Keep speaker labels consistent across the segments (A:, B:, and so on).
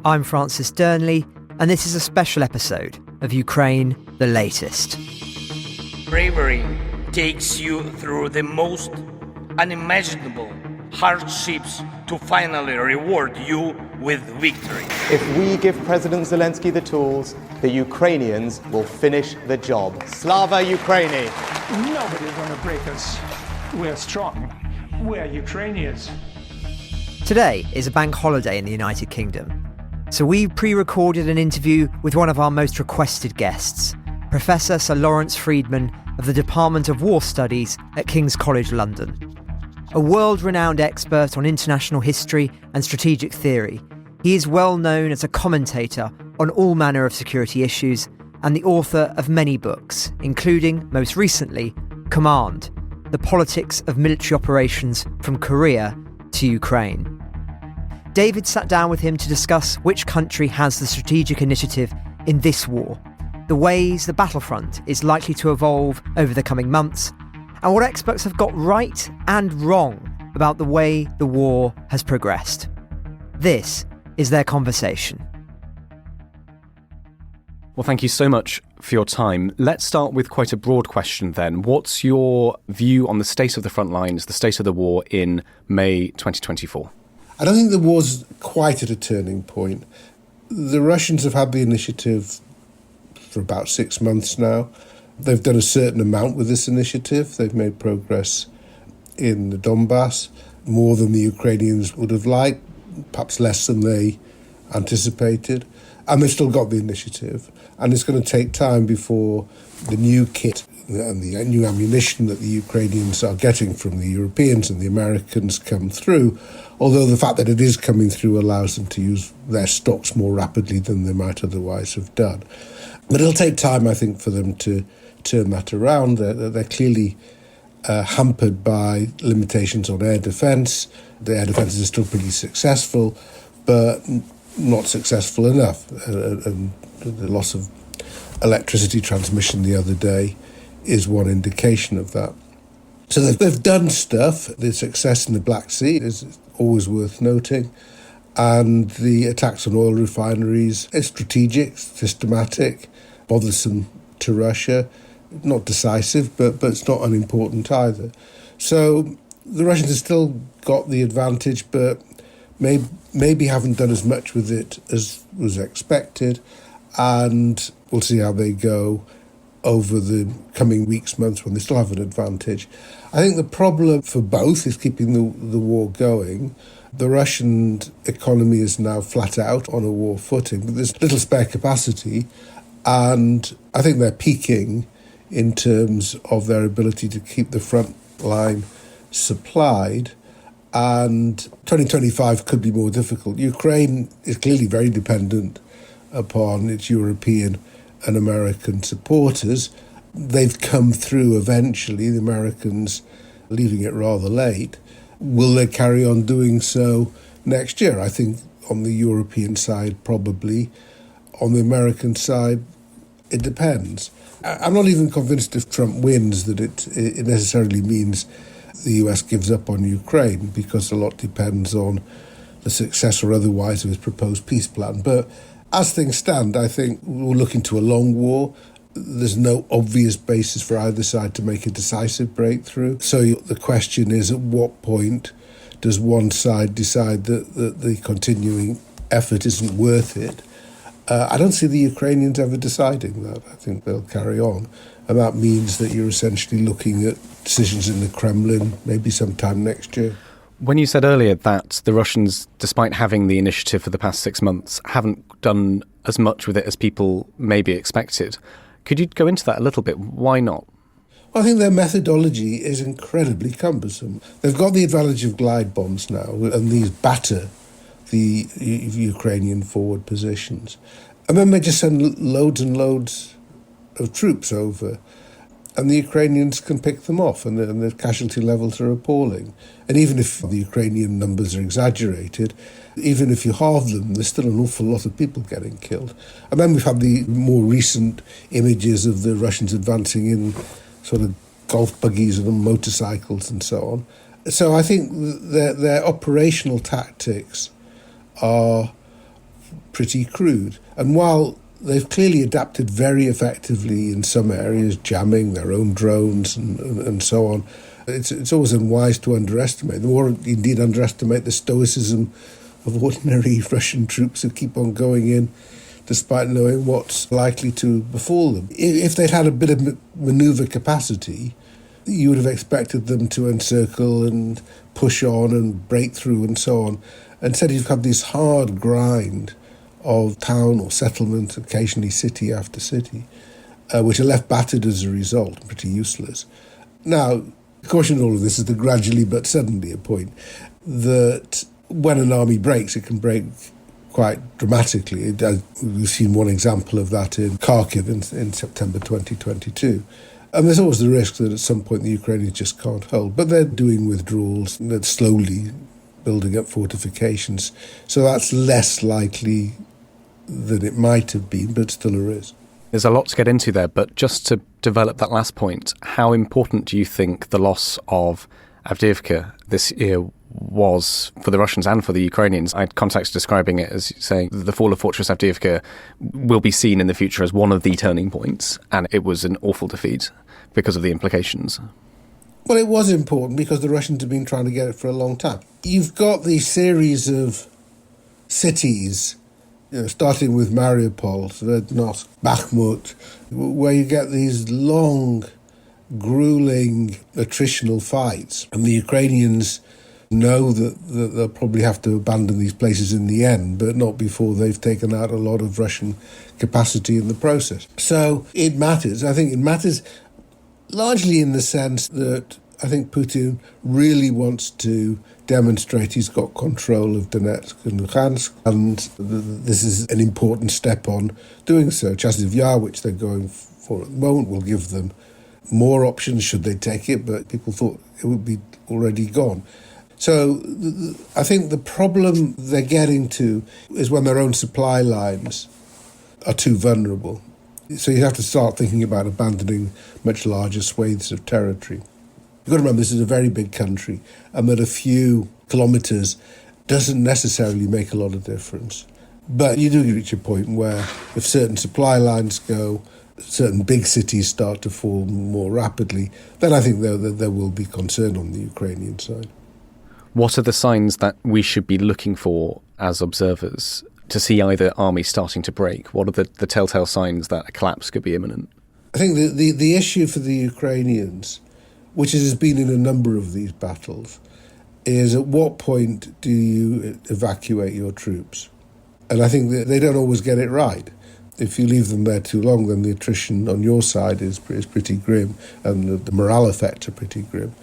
A: I'm Francis Durnley, and this is a special episode of Ukraine, the latest.
B: Bravery takes you through the most unimaginable hardships to finally reward you with victory.
C: If we give President Zelensky the tools, the Ukrainians will finish the job. Slava Ukraini!
D: Nobody's going to break us. We're strong. We're Ukrainians.
A: Today is a bank holiday in the United Kingdom, so we pre-recorded an interview with one of our most requested guests, Professor Sir Lawrence Freedman of the Department of War Studies at King's College London. A world-renowned expert on international history and strategic theory, he is well known as a commentator on all manner of security issues and the author of many books, including, most recently, Command, the politics of military operations from Korea to Ukraine. David sat down with him to discuss which country has the strategic initiative in this war, the ways the battlefront is likely to evolve over the coming months, and what experts have got right and wrong about the way the war has progressed. This is their conversation.
E: Well, thank you so much for your time. Let's start with quite a broad question then. What's your view on the state of the front lines, the state of the war in May 2024?
F: I don't think the war's quite at a turning point. The Russians have had the initiative for about 6 months now. They've done a certain amount with this initiative. They've made progress in the Donbass, more than the Ukrainians would have liked, perhaps less than they anticipated. And they've still got the initiative. And it's going to take time before the new kit and the new ammunition that the Ukrainians are getting from the Europeans and the Americans come through, although the fact that it is coming through allows them to use their stocks more rapidly than they might otherwise have done. But it'll take time, I think, for them to turn that around. They're clearly hampered by limitations on air defence. The air defences are still pretty successful, but not successful enough. And the loss of electricity transmission the other day is one indication of that. So they've done stuff. The success in the Black Sea is always worth noting. And the attacks on oil refineries is strategic, systematic, bothersome to Russia. Not decisive, but it's not unimportant either. So the Russians have still got the advantage, but maybe haven't done as much with it as was expected. And we'll see how they go over the coming weeks, months, when they still have an advantage. I think the problem for both is keeping the war going. The Russian economy is now flat out on a war footing, but there's little spare capacity, and I think they're peaking in terms of their ability to keep the front line supplied, and 2025 could be more difficult. Ukraine is clearly very dependent upon its European and American supporters. They've come through eventually, the Americans leaving it rather late. Will they carry on doing so next year? I think on the European side, probably. On the American side, it depends. I'm not even convinced if Trump wins that it necessarily means the US gives up on Ukraine, because a lot depends on the success or otherwise of his proposed peace plan. But as things stand, I think we're looking to a long war. There's no obvious basis for either side to make a decisive breakthrough. So the question is, at what point does one side decide that the continuing effort isn't worth it? I don't see the Ukrainians ever deciding that. I think they'll carry on. And that means that you're essentially looking at decisions in the Kremlin maybe sometime next year.
E: When you said earlier that the Russians, despite having the initiative for the past 6 months, haven't done as much with it as people maybe expected, could you go into that a little bit? Why not?
F: I think their methodology is incredibly cumbersome. They've got the advantage of glide bombs now, and these batter the Ukrainian forward positions. And then they just send loads and loads of troops over, and the Ukrainians can pick them off, and the casualty levels are appalling. And even if the Ukrainian numbers are exaggerated, even if you halve them, there's still an awful lot of people getting killed. And then we've had the more recent images of the Russians advancing in sort of golf buggies and motorcycles and so on. So I think their operational tactics are pretty crude. And while they've clearly adapted very effectively in some areas, jamming their own drones and so on, it's always unwise to underestimate, or indeed underestimate the stoicism of ordinary Russian troops who keep on going in despite knowing what's likely to befall them. If they'd had a bit of manoeuvre capacity, you would have expected them to encircle and push on and break through and so on. Instead, you've had this hard grind of town or settlement, occasionally city after city, which are left battered as a result, pretty useless. Now, caution in all of this is the gradually but suddenly a point that when an army breaks, it can break quite dramatically. We've seen one example of that in Kharkiv in September 2022. And there's always the risk that at some point the Ukrainians just can't hold. But they're doing withdrawals, they're slowly building up fortifications. So that's less likely than it might have been, but still a risk.
E: There's a lot to get into there, but just to develop that last point, how important do you think the loss of Avdiivka this year was for the Russians and for the Ukrainians? I had contacts describing it as saying the fall of Fortress Avdiivka will be seen in the future as one of the turning points, and it was an awful defeat because of the implications.
F: Well, it was important because the Russians have been trying to get it for a long time. You've got these series of cities, starting with Mariupol, Sverdlovsk, Bakhmut, where you get these long, grueling attritional fights. And the Ukrainians know that they'll probably have to abandon these places in the end, but not before they've taken out a lot of Russian capacity in the process. So it matters. I think it matters largely in the sense that I think Putin really wants to demonstrate he's got control of Donetsk and Luhansk, and this is an important step on doing so. Chasiv Yar, which they're going for at the moment, will give them more options should they take it, but people thought it would be already gone. So I think the problem they're getting to is when their own supply lines are too vulnerable. So you have to start thinking about abandoning much larger swathes of territory. You've got to remember this is a very big country, and that a few kilometres doesn't necessarily make a lot of difference. But you do reach a point where if certain supply lines go, certain big cities start to fall more rapidly, then I think there will be concern on the Ukrainian side.
E: What are the signs that we should be looking for as observers to see either army starting to break? What are the telltale signs that a collapse could be imminent?
F: I think the issue for the Ukrainians, which has been in a number of these battles, is at what point do you evacuate your troops? And I think that they don't always get it right. If you leave them there too long, then the attrition on your side is pretty grim, and the morale effects are pretty grim.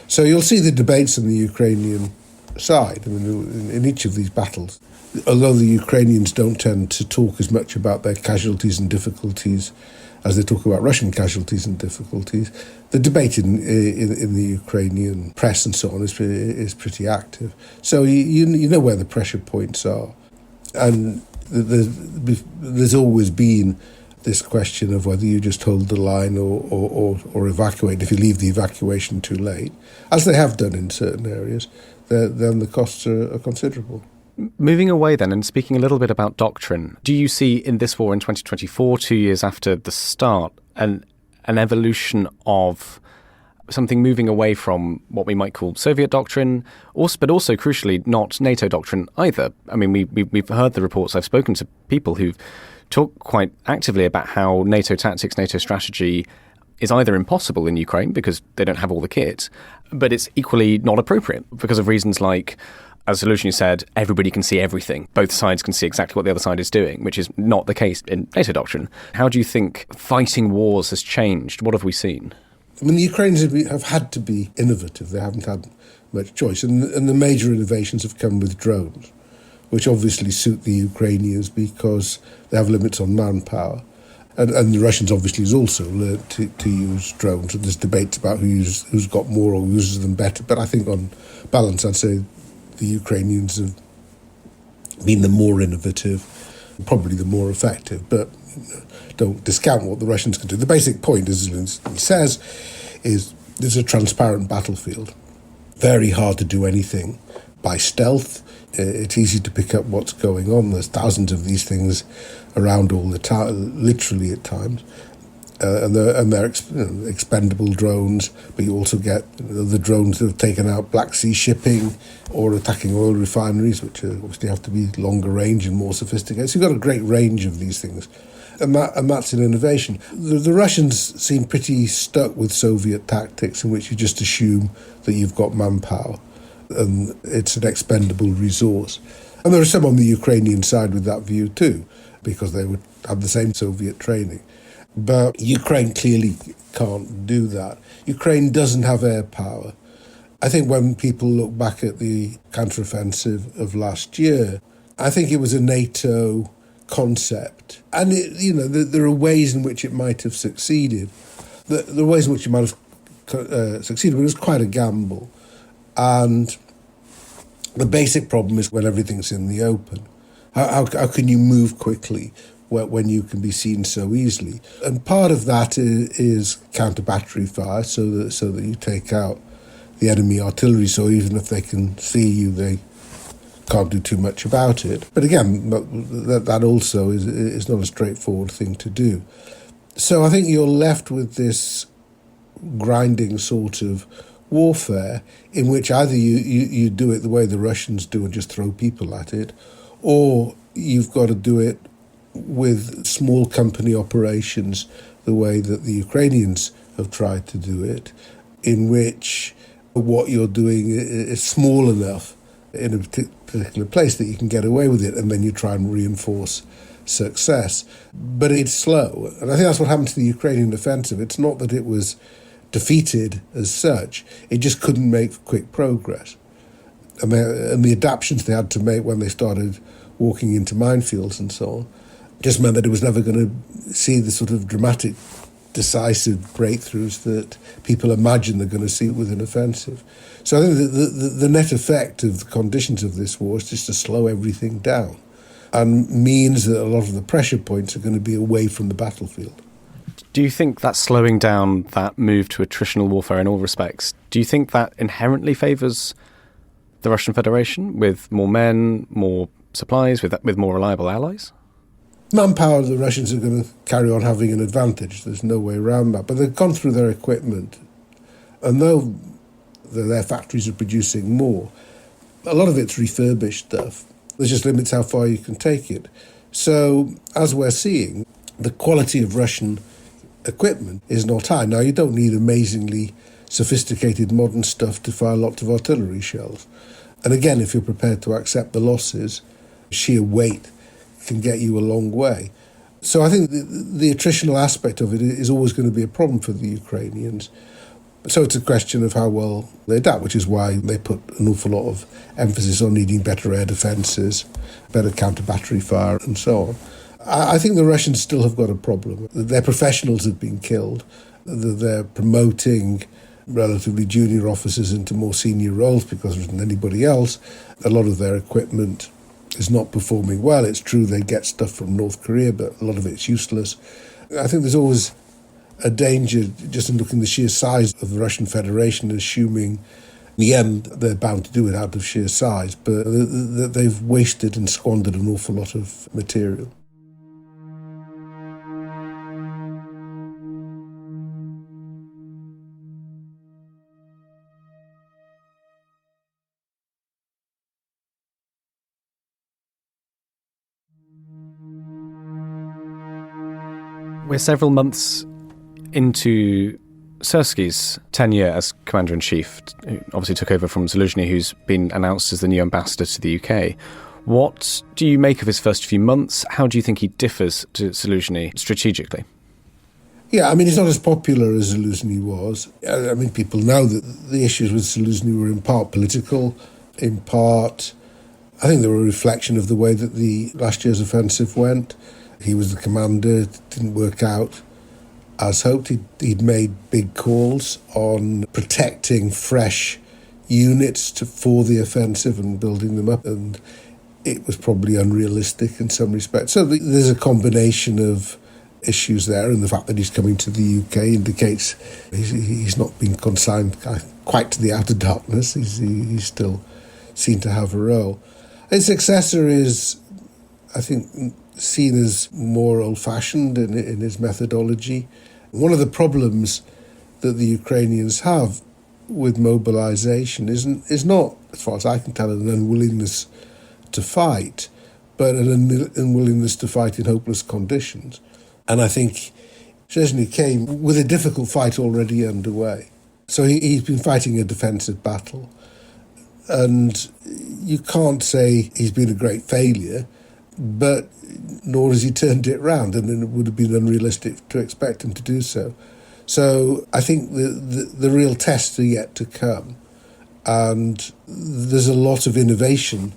F: So you'll see the debates on the Ukrainian side. I mean, in each of these battles, although the Ukrainians don't tend to talk as much about their casualties and difficulties as they talk about Russian casualties and difficulties, the debate in the Ukrainian press and so on is pretty active. So you know where the pressure points are. And there's always been this question of whether you just hold the line or evacuate. If you leave the evacuation too late, as they have done in certain areas, then the costs are considerable.
E: Moving away then and speaking a little bit about Doctrine, do you see in this war in 2024, 2 years after the start, an evolution of something moving away from what we might call Soviet doctrine, but also, crucially, not NATO doctrine either? I mean, we've heard the reports. I've spoken to people who've talked quite actively about how NATO tactics, NATO strategy is either impossible in Ukraine because they don't have all the kit, but it's equally not appropriate because of reasons like, as Solution said, everybody can see everything. Both sides can see exactly what the other side is doing, which is not the case in NATO doctrine. How do you think fighting wars has changed? What have we seen?
F: I mean, the Ukrainians have had to be innovative. They haven't had much choice. And the major innovations have come with drones, which obviously suit the Ukrainians because they have limits on manpower. And the Russians obviously has also learned to use drones. And there's debates about who's got more or uses them better. But I think on balance, I'd say the Ukrainians have been the more innovative, probably the more effective. But don't discount what the Russians can do. The basic point, as he says, is there's a transparent battlefield. Very hard to do anything by stealth. It's easy to pick up what's going on. There's thousands of these things around all the time, literally at times. And they're expendable drones, but you also get the drones that have taken out Black Sea shipping or attacking oil refineries, which obviously have to be longer range and more sophisticated. So you've got a great range of these things, and that's an innovation. The Russians seem pretty stuck with Soviet tactics in which you just assume that you've got manpower and it's an expendable resource. And there are some on the Ukrainian side with that view too, because they would have the same Soviet training. But Ukraine clearly can't do that. Ukraine doesn't have air power. I think when people look back at the counteroffensive of last year, I think it was a NATO concept. And, there are ways in which it might have succeeded. There are ways in which it might have succeeded, but it was quite a gamble. And the basic problem is when everything's in the open. How can you move quickly when you can be seen so easily? And part of that is counter-battery fire, so that you take out the enemy artillery, so even if they can see you, they can't do too much about it. But again, that also is not a straightforward thing to do. So I think you're left with this grinding sort of warfare in which either you do it the way the Russians do and just throw people at it, or you've got to do it with small company operations the way that the Ukrainians have tried to do it, in which what you're doing is small enough in a particular place that you can get away with it, and then you try and reinforce success. But it's slow, and I think that's what happened to the Ukrainian offensive. It's not that it was defeated as such, it just couldn't make quick progress. And the adaptations they had to make when they started walking into minefields and so on just meant that it was never going to see the sort of dramatic, decisive breakthroughs that people imagine they're going to see with an offensive. So I think the net effect of the conditions of this war is just to slow everything down, and means that a lot of the pressure points are going to be away from the battlefield.
E: Do you think that slowing down, that move to attritional warfare in all respects, do you think that inherently favours the Russian Federation with more men, more supplies, with more reliable allies?
F: Manpower, the Russians are going to carry on having an advantage. There's no way around that. But they've gone through their equipment, and though their factories are producing more, a lot of it's refurbished stuff. There's just limits how far you can take it. So, as we're seeing, the quality of Russian equipment is not high. Now, you don't need amazingly sophisticated modern stuff to fire lots of artillery shells. And again, if you're prepared to accept the losses, sheer weight can get you a long way. So I think the attritional aspect of it is always going to be a problem for the Ukrainians. So it's a question of how well they adapt, which is why they put an awful lot of emphasis on needing better air defences, better counter-battery fire, and so on. I think the Russians still have got a problem. Their professionals have been killed. They're promoting relatively junior officers into more senior roles because there isn't anybody else. A lot of their equipment is not performing well. It's true they get stuff from North Korea, but a lot of it's useless. I think there's always a danger, just in looking at the sheer size of the Russian Federation, assuming in the end they're bound to do it out of sheer size, but they've wasted and squandered an awful lot of material.
E: We're several months into Syrski's tenure as Commander-in-Chief, who obviously took over from Zaluzhny, who's been announced as the new ambassador to the UK. What do you make of his first few months? How do you think he differs to Zaluzhny strategically?
F: Yeah, I mean, he's not as popular as Zaluzhny was. I mean, people know that the issues with Zaluzhny were in part political, in part, I think they were a reflection of the way that the last year's offensive went. He was the commander, it didn't work out as hoped. He'd made big calls on protecting fresh units for the offensive and building them up, and it was probably unrealistic in some respects. So there's a combination of issues there, and the fact that he's coming to the UK indicates he's not been consigned quite to the outer darkness. He's still seen to have a role. His successor is, I think, seen as more old-fashioned in his methodology. One of the problems that the Ukrainians have with mobilization is not, as far as I can tell, an unwillingness to fight, but an unwillingness to fight in hopeless conditions. And I think Szczesny came with a difficult fight already underway. So he's been fighting a defensive battle. And you can't say he's been a great failure, but nor has he turned it round, and it would have been unrealistic to expect him to do so. So I think the real tests are yet to come, and there's a lot of innovation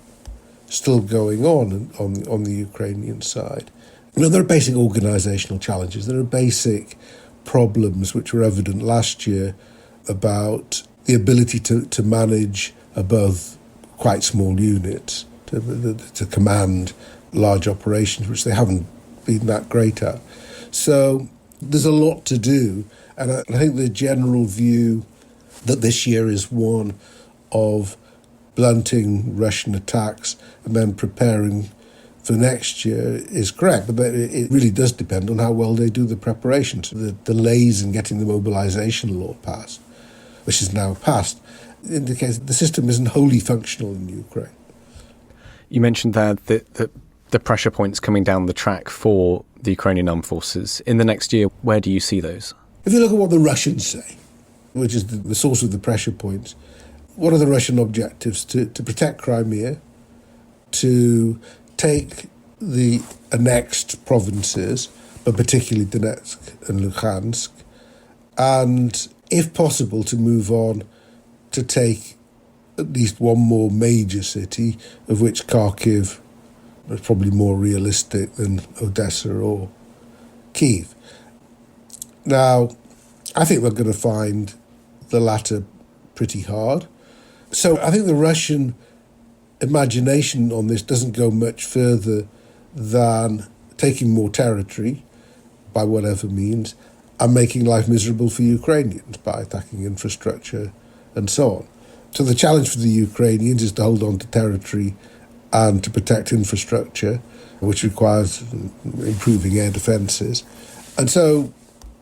F: still going on the Ukrainian side. There are basic organisational challenges. There are basic problems which were evident last year about the ability to manage above quite small units, to command large operations, which they haven't been that great at. So there's a lot to do, and I think the general view that this year is one of blunting Russian attacks and then preparing for next year is correct, but it really does depend on how well they do the preparations. The delays in getting the mobilisation law passed, which is now passed, indicates the system isn't wholly functional in Ukraine.
E: You mentioned there that the pressure points coming down the track for the Ukrainian armed forces. In the next year, where do you see those?
F: If you look at what the Russians say, which is the source of the pressure points, what are the Russian objectives? To protect Crimea, to take the annexed provinces, but particularly Donetsk and Luhansk, and, if possible, to move on to take at least one more major city, of which Kharkiv is probably more realistic than Odessa or Kyiv. Now, I think we're going to find the latter pretty hard. So I think the Russian imagination on this doesn't go much further than taking more territory by whatever means and making life miserable for Ukrainians by attacking infrastructure and so on. So the challenge for the Ukrainians is to hold on to territory and to protect infrastructure, which requires improving air defences. And so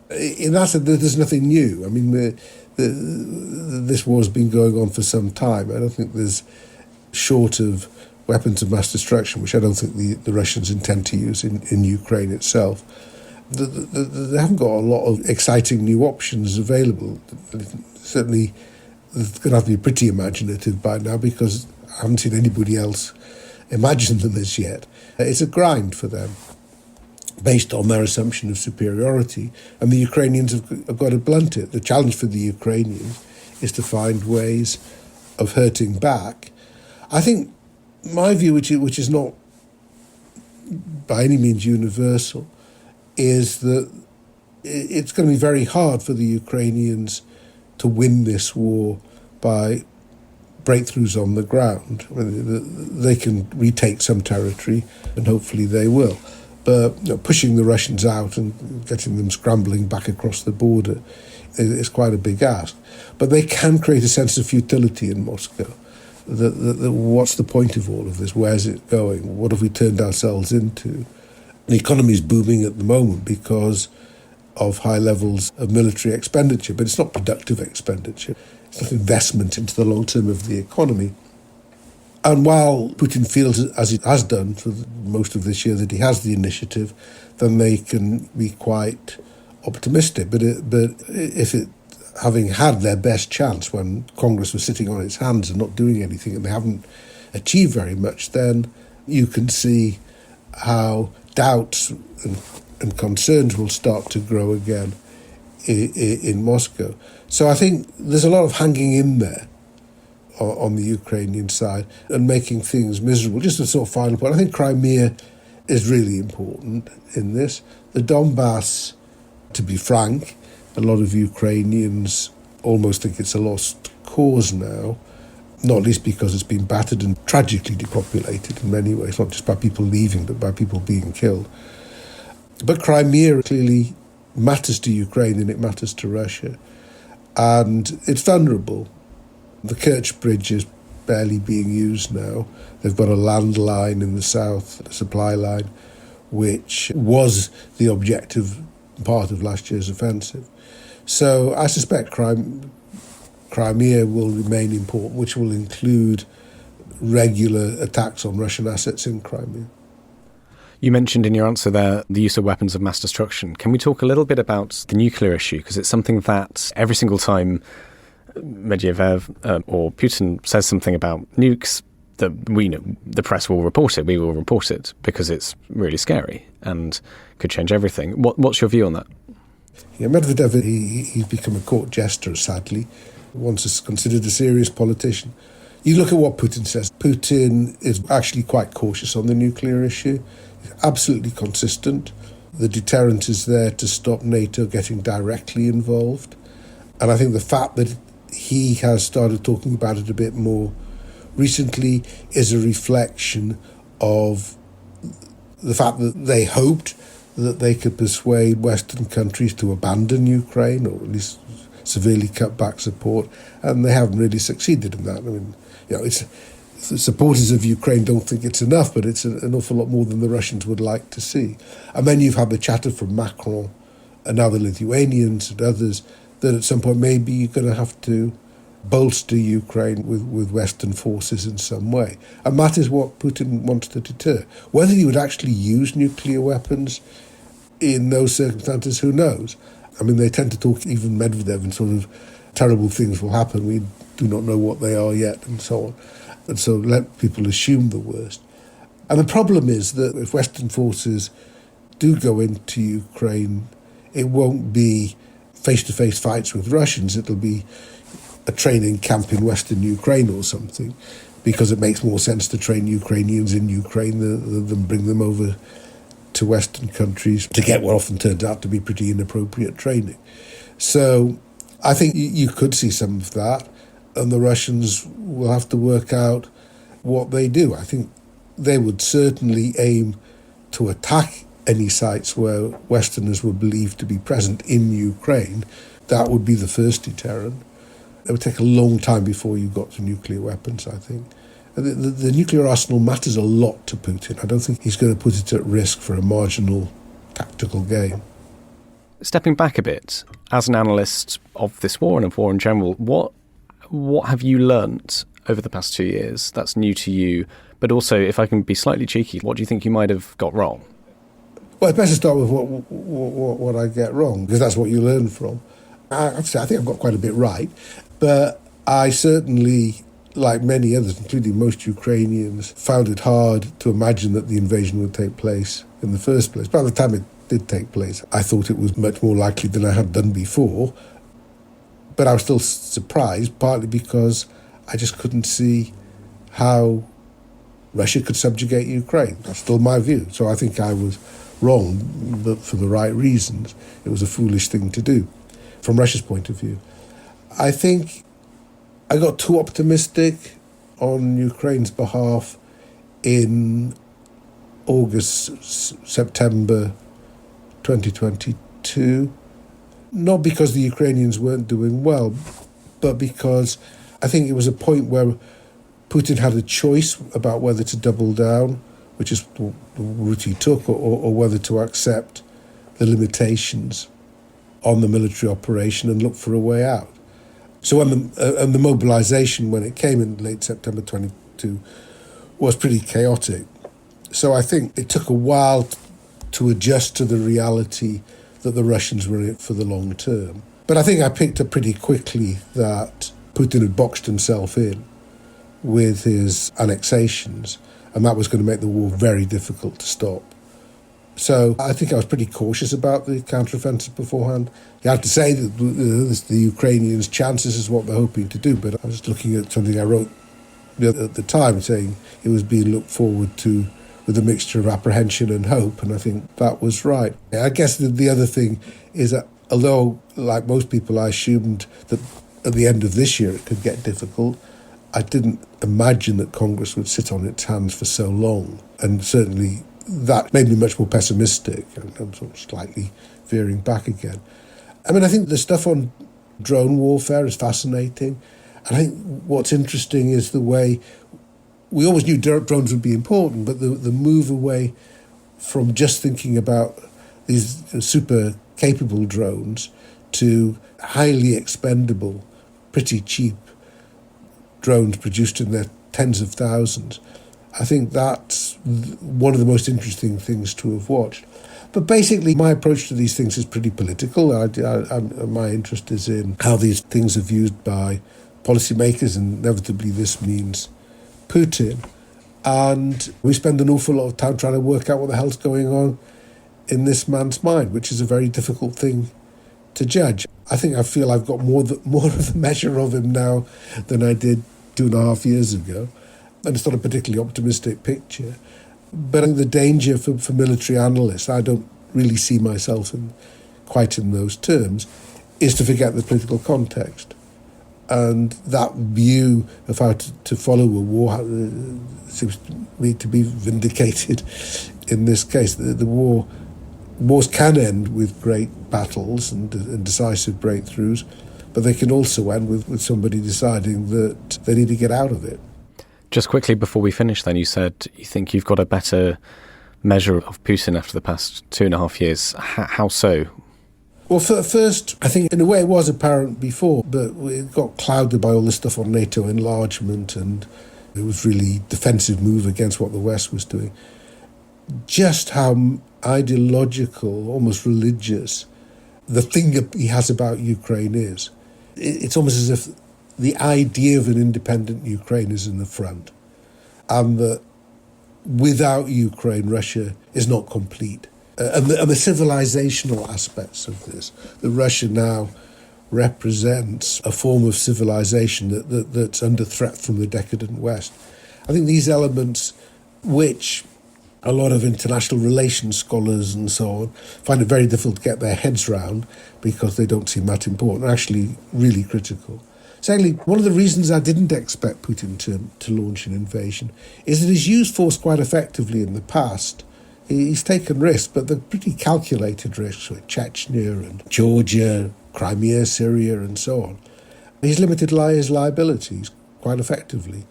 F: in that sense, there's nothing new. I mean, this war's been going on for some time. I don't think there's, short of weapons of mass destruction, which I don't think the Russians intend to use in Ukraine itself, they haven't got a lot of exciting new options available. Certainly, they're going to have to be pretty imaginative by now, because I haven't seen anybody else imagine them as yet. It's a grind for them, based on their assumption of superiority, and the Ukrainians have got to blunt it. The challenge for the Ukrainians is to find ways of hurting back. I think my view, which is not by any means universal, is that it's going to be very hard for the Ukrainians to win this war by breakthroughs on the ground. I mean, they can retake some territory, and hopefully they will. But pushing the Russians out and getting them scrambling back across the border is quite a big ask. But they can create a sense of futility in Moscow. What's the point of all of this? Where's it going? What have we turned ourselves into? The economy is booming at the moment because of high levels of military expenditure, but it's not productive expenditure. It's not investment into the long term of the economy. And while Putin feels, as he has done for most of this year, that he has the initiative, then they can be quite optimistic. But if it, having had their best chance when Congress was sitting on its hands and not doing anything, and they haven't achieved very much, then you can see how doubts and concerns will start to grow again in Moscow. So I think there's a lot of hanging in there on the Ukrainian side and making things miserable. Just a sort of final point, I think Crimea is really important in this. The Donbass, to be frank, a lot of Ukrainians almost think it's a lost cause now, not least because it's been battered and tragically depopulated in many ways, not just by people leaving, but by people being killed. But Crimea clearly matters to Ukraine and it matters to Russia. And it's vulnerable. The Kerch Bridge is barely being used now. They've got a landline in the south, a supply line, which was the objective part of last year's offensive. So I suspect Crimea will remain important, which will include regular attacks on Russian assets in Crimea.
E: You mentioned in your answer there the use of weapons of mass destruction. Can we talk a little bit about the nuclear issue? Because it's something that every single time Medvedev or Putin says something about nukes, that we know the press will report it. We will report it because it's really scary and could change everything. What's your view on that?
F: Yeah, Medvedev, he's become a court jester, sadly. Once is considered a serious politician. You look at what Putin says. Putin is actually quite cautious on the nuclear issue. He's absolutely consistent. The deterrent is there to stop NATO getting directly involved. And I think the fact that he has started talking about it a bit more recently is a reflection of the fact that they hoped that they could persuade Western countries to abandon Ukraine, or at least severely cut back support, and they haven't really succeeded in that. I mean, it's the supporters of Ukraine don't think it's enough, but it's an awful lot more than the Russians would like to see. And then you've had the chatter from Macron and now the Lithuanians and others that at some point maybe you're going to have to bolster Ukraine with Western forces in some way. And that is what Putin wants to deter. Whether he would actually use nuclear weapons in those circumstances, who knows? I mean, they tend to talk, even Medvedev, and sort of terrible things will happen. We do not know what they are yet, and so on. And so let people assume the worst. And the problem is that if Western forces do go into Ukraine, it won't be face-to-face fights with Russians. It'll be a training camp in Western Ukraine or something, because it makes more sense to train Ukrainians in Ukraine than bring them over to Western countries to get what often turns out to be pretty inappropriate training. So I think you could see some of that, and the Russians will have to work out what they do. I think they would certainly aim to attack any sites where Westerners were believed to be present in Ukraine. That would be the first deterrent. It would take a long time before you got to nuclear weapons, I think. The nuclear arsenal matters a lot to Putin. I don't think he's going to put it at risk for a marginal tactical gain.
E: Stepping back a bit, as an analyst of this war and of war in general, what have you learnt over the past 2 years that's new to you? But also, if I can be slightly cheeky, what do you think you might have got wrong?
F: Well, it's better to start with what I get wrong, because that's what you learn from. I have to say, I think I've got quite a bit right, but I certainly, like many others, including most Ukrainians, found it hard to imagine that the invasion would take place in the first place. By the time it did take place, I thought it was much more likely than I had done before, but I was still surprised, partly because I just couldn't see how Russia could subjugate Ukraine. That's still my view. So I think I was wrong, but for the right reasons. It was a foolish thing to do from Russia's point of view. I think I got too optimistic on Ukraine's behalf in August, September 2022. Not because the Ukrainians weren't doing well, but because I think it was a point where Putin had a choice about whether to double down, which is the route he took, or whether to accept the limitations on the military operation and look for a way out. So when the mobilization, when it came in late September 22, was pretty chaotic. So I think it took a while to adjust to the reality that the Russians were in it for the long term. But I think I picked up pretty quickly that Putin had boxed himself in with his annexations, and that was going to make the war very difficult to stop. So I think I was pretty cautious about the counteroffensive beforehand. You have to say that the Ukrainians' chances is what they're hoping to do, but I was looking at something I wrote at the time saying it was being looked forward to with a mixture of apprehension and hope, and I think that was right. I guess the other thing is that although, like most people, I assumed that at the end of this year it could get difficult, I didn't imagine that Congress would sit on its hands for so long, and certainly that made me much more pessimistic, and I'm sort of slightly veering back again. I mean, I think the stuff on drone warfare is fascinating. And I think what's interesting is the way we always knew drones would be important, but the move away from just thinking about these super capable drones to highly expendable, pretty cheap drones produced in their tens of thousands. I think that's one of the most interesting things to have watched. But basically, my approach to these things is pretty political. My interest is in how these things are viewed by policymakers, and inevitably this means Putin. And we spend an awful lot of time trying to work out what the hell's going on in this man's mind, which is a very difficult thing to judge. I feel I've got more of the measure of him now than I did 2.5 years ago. And it's not a particularly optimistic picture. But I think the danger for military analysts, I don't really see myself quite in those terms, is to forget the political context. And that view of how to follow a war seems to me to be vindicated in this case. The wars can end with great battles and decisive breakthroughs, but they can also end with somebody deciding that they need to get out of it.
E: Just quickly before we finish then, you said you think you've got a better measure of Putin after the past 2.5 years. How so?
F: Well, first, I think in a way it was apparent before, but it got clouded by all this stuff on NATO enlargement, and it was really defensive move against what the West was doing. Just how ideological, almost religious, the thing that he has about Ukraine is. It's almost as if the idea of an independent Ukraine is in the front, and that without Ukraine, Russia is not complete. And the civilizational aspects of this, that Russia now represents a form of civilization that's under threat from the decadent West. I think these elements, which a lot of international relations scholars and so on find it very difficult to get their heads round because they don't seem that important, are actually really critical. Secondly, one of the reasons I didn't expect Putin to launch an invasion is that he's used force quite effectively in the past. He's taken risks, but they're pretty calculated risks with Chechnya and Georgia, Crimea, Syria, and so on. He's limited his liabilities quite effectively.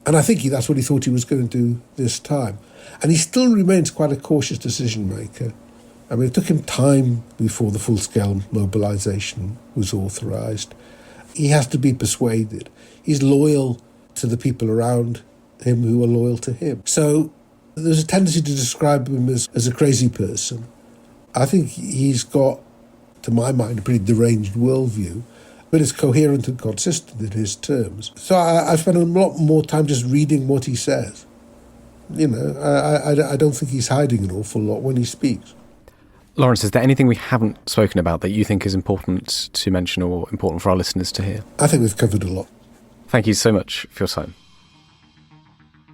F: And I think that's what he thought he was going to do this time. And he still remains quite a cautious decision maker. I mean, it took him time before the full-scale mobilization was authorized. He has to be persuaded. He's loyal to the people around him who are loyal to him. So there's a tendency to describe him as a crazy person. I think he's got, to my mind, a pretty deranged worldview, but it's coherent and consistent in his terms. So I spent a lot more time just reading what he says. You know, I don't think he's hiding an awful lot when he speaks.
E: Lawrence, is there anything we haven't spoken about that you think is important to mention or important for our listeners to hear?
F: I think we've covered a lot.
E: Thank you so much for your time.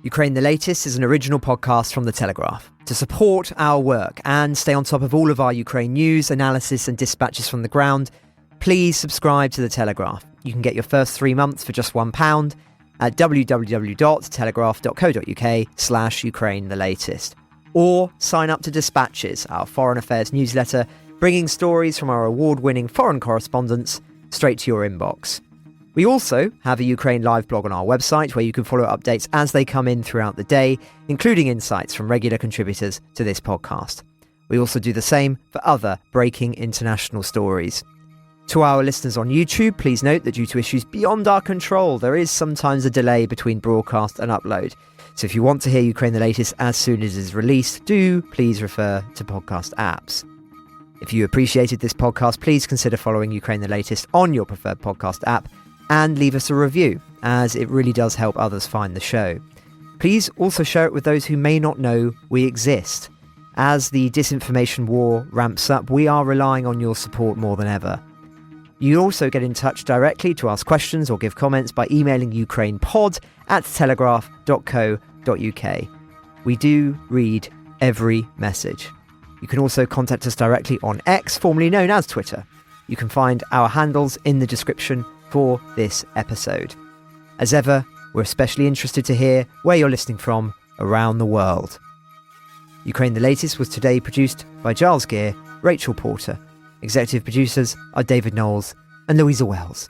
A: Ukraine the Latest is an original podcast from The Telegraph. To support our work and stay on top of all of our Ukraine news, analysis and dispatches from the ground, please subscribe to The Telegraph. You can get your first 3 months for just £1 at www.telegraph.co.uk/Ukraine the Latest. Or sign up to Dispatches, our foreign affairs newsletter, bringing stories from our award-winning foreign correspondents straight to your inbox. We also have a Ukraine Live blog on our website where you can follow updates as they come in throughout the day, including insights from regular contributors to this podcast. We also do the same for other breaking international stories. To our listeners on YouTube, please note that due to issues beyond our control, there is sometimes a delay between broadcast and upload. So if you want to hear Ukraine the Latest as soon as it is released, do please refer to podcast apps. If you appreciated this podcast, please consider following Ukraine the Latest on your preferred podcast app and leave us a review, as it really does help others find the show. Please also share it with those who may not know we exist. As the disinformation war ramps up, we are relying on your support more than ever. You also get in touch directly to ask questions or give comments by emailing ukrainepod@telegraph.co.uk. We do read every message. You can also contact us directly on X, formerly known as Twitter. You can find our handles in the description for this episode. As ever, we're especially interested to hear where you're listening from around the world. Ukraine the Latest was today produced by Giles Gear, Rachel Porter. Executive producers are David Knowles and Louisa Wells.